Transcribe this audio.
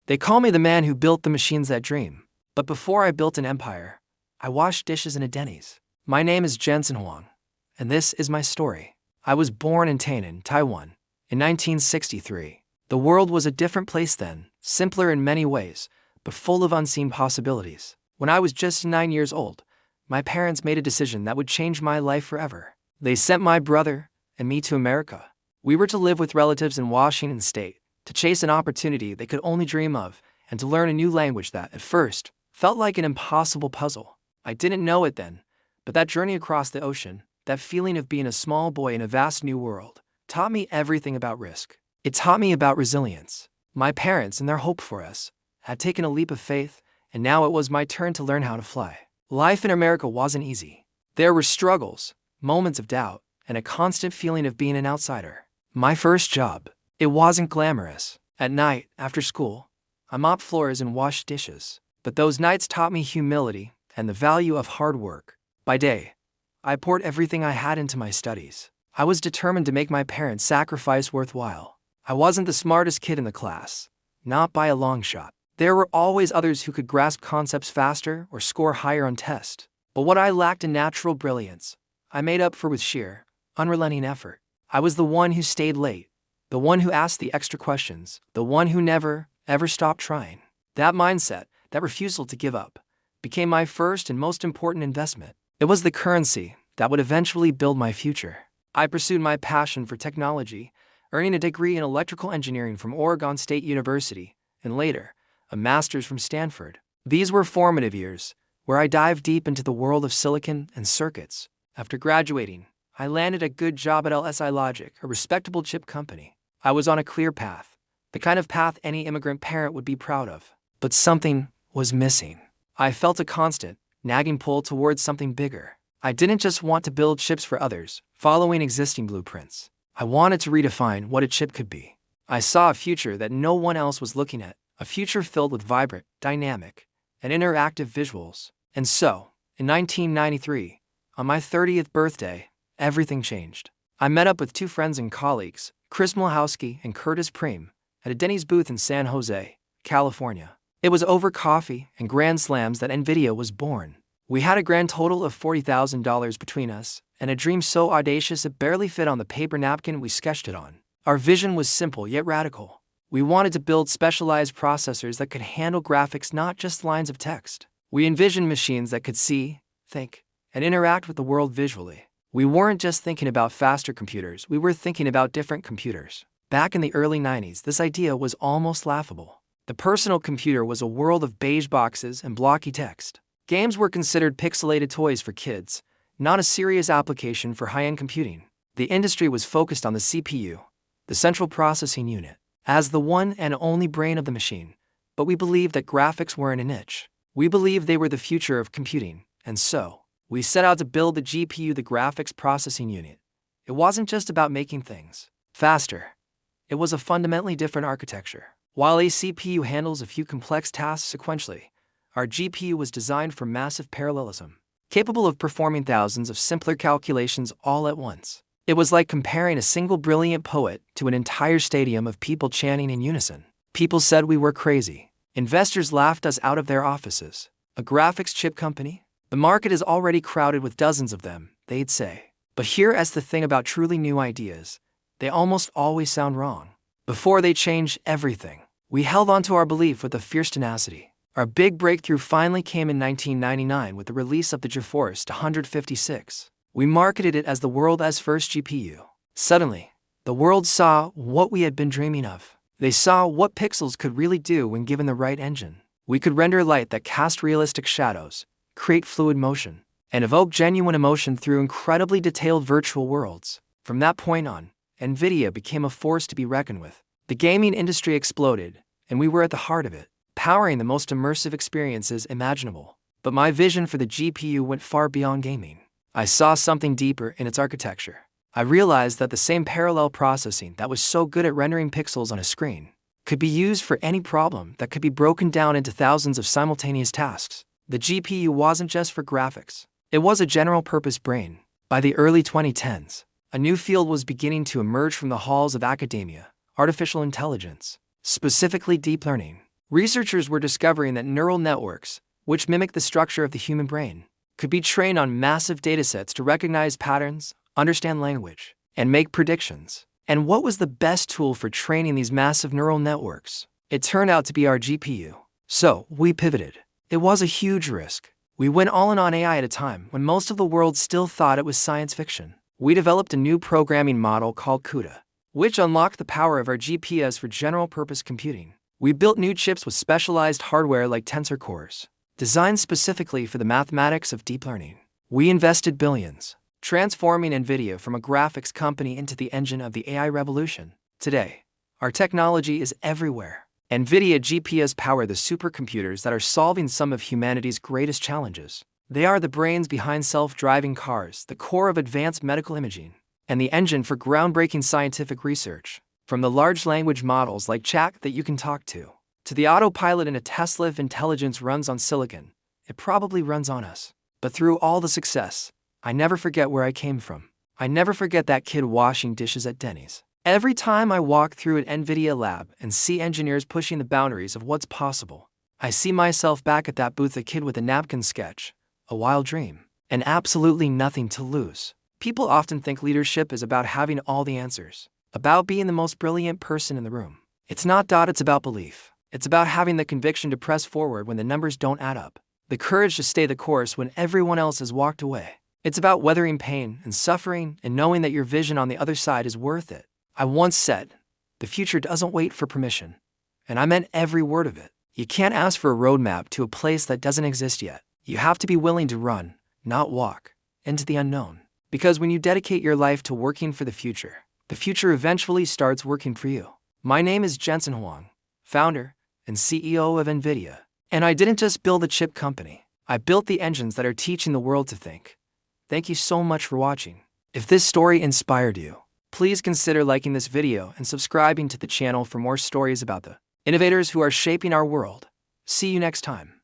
They call me the man who built the machines that dream. But before I built an empire, I washed dishes in a Denny's. My name is Jensen Huang, and this is my story. I was born in Tainan, Taiwan, in 1963. The world was a different place then, simpler in many ways, but full of unseen possibilities. When I was just 9 years old, my parents made a decision that would change my life forever. They sent my brother and me to America. We were to live with relatives in Washington State, to chase an opportunity they could only dream of, and to learn a new language that, at first, felt like an impossible puzzle. I didn't know it then, but that journey across the ocean, that feeling of being a small boy in a vast new world, taught me everything about risk. It taught me about resilience. My parents and their hope for us had taken a leap of faith, and now it was my turn to learn how to fly. Life in America wasn't easy. There were struggles, moments of doubt, and a constant feeling of being an outsider. My first job, it wasn't glamorous. At night, after school, I mopped floors and washed dishes. But those nights taught me humility and the value of hard work. By day, I poured everything I had into my studies. I was determined to make my parents' sacrifice worthwhile. I wasn't the smartest kid in the class, not by a long shot. There were always others who could grasp concepts faster or score higher on tests. But what I lacked in natural brilliance, I made up for with sheer, unrelenting effort. I was the one who stayed late, the one who asked the extra questions, the one who never, ever stopped trying. That mindset, that refusal to give up, became my first and most important investment. It was the currency that would eventually build my future. I pursued my passion for technology, earning a degree in electrical engineering from Oregon State University, and later, a master's from Stanford. These were formative years, where I dived deep into the world of silicon and circuits. After graduating, I landed a good job at LSI Logic, a respectable chip company. I was on a clear path, the kind of path any immigrant parent would be proud of. But something was missing. I felt a constant, nagging pull towards something bigger. I didn't just want to build chips for others, following existing blueprints. I wanted to redefine what a chip could be. I saw a future that no one else was looking at, a future filled with vibrant, dynamic, and interactive visuals. And so, in 1993, on my 30th birthday, everything changed. I met up with two friends and colleagues, Chris Milhowski and Curtis Preem, at a Denny's booth in San Jose, California. It was over coffee and grand slams that NVIDIA was born. We had a grand total of $40,000 between us, and a dream so audacious it barely fit on the paper napkin we sketched it on. Our vision was simple yet radical. We wanted to build specialized processors that could handle graphics, not just lines of text. We envisioned machines that could see, think, and interact with the world visually. We weren't just thinking about faster computers, we were thinking about different computers. Back in the early 90s, this idea was almost laughable. The personal computer was a world of beige boxes and blocky text. Games were considered pixelated toys for kids, not a serious application for high-end computing. The industry was focused on the CPU, the central processing unit, as the one and only brain of the machine. But we believed that graphics weren't a niche. We believed they were the future of computing, and so, we set out to build the GPU, the graphics processing unit. It wasn't just about making things faster. It was a fundamentally different architecture. While a CPU handles a few complex tasks sequentially, our GPU was designed for massive parallelism, capable of performing thousands of simpler calculations all at once. It was like comparing a single brilliant poet to an entire stadium of people chanting in unison. People said we were crazy. Investors laughed us out of their offices. A graphics chip company? The market is already crowded with dozens of them, they'd say. But here's the thing about truly new ideas. They almost always sound wrong. Before they change everything, we held on to our belief with a fierce tenacity. Our big breakthrough finally came in 1999 with the release of the GeForce 156. We marketed it as the world's first GPU. Suddenly, the world saw what we had been dreaming of. They saw what pixels could really do when given the right engine. We could render light that cast realistic shadows, create fluid motion, and evoke genuine emotion through incredibly detailed virtual worlds. From that point on, NVIDIA became a force to be reckoned with. The gaming industry exploded, and we were at the heart of it, powering the most immersive experiences imaginable. But my vision for the GPU went far beyond gaming. I saw something deeper in its architecture. I realized that the same parallel processing that was so good at rendering pixels on a screen could be used for any problem that could be broken down into thousands of simultaneous tasks. The GPU wasn't just for graphics. It was a general-purpose brain. By the early 2010s, a new field was beginning to emerge from the halls of academia: artificial intelligence, specifically deep learning. Researchers were discovering that neural networks, which mimic the structure of the human brain, could be trained on massive datasets to recognize patterns, understand language, and make predictions. And what was the best tool for training these massive neural networks? It turned out to be our GPU. So, we pivoted. It was a huge risk. We went all in on AI at a time when most of the world still thought it was science fiction. We developed a new programming model called CUDA, which unlocked the power of our GPUs for general-purpose computing. We built new chips with specialized hardware like tensor cores, designed specifically for the mathematics of deep learning. We invested billions, transforming NVIDIA from a graphics company into the engine of the AI revolution. Today, our technology is everywhere. NVIDIA GPUs power the supercomputers that are solving some of humanity's greatest challenges. They are the brains behind self-driving cars, the core of advanced medical imaging, and the engine for groundbreaking scientific research. From the large language models like Chat that you can talk to the autopilot in a Tesla. If intelligence runs on silicon, it probably runs on us. But through all the success, I never forget where I came from. I never forget that kid washing dishes at Denny's. Every time I walk through an NVIDIA lab and see engineers pushing the boundaries of what's possible, I see myself back at that booth, a kid with a napkin sketch, a wild dream, and absolutely nothing to lose. People often think leadership is about having all the answers, about being the most brilliant person in the room. It's not. It's about belief. It's about having the conviction to press forward when the numbers don't add up, the courage to stay the course when everyone else has walked away. It's about weathering pain and suffering and knowing that your vision on the other side is worth it. I once said, the future doesn't wait for permission. And I meant every word of it. You can't ask for a roadmap to a place that doesn't exist yet. You have to be willing to run, not walk, into the unknown. Because when you dedicate your life to working for the future eventually starts working for you. My name is Jensen Huang, founder and CEO of NVIDIA. And I didn't just build a chip company. I built the engines that are teaching the world to think. Thank you so much for watching. If this story inspired you, please consider liking this video and subscribing to the channel for more stories about the innovators who are shaping our world. See you next time.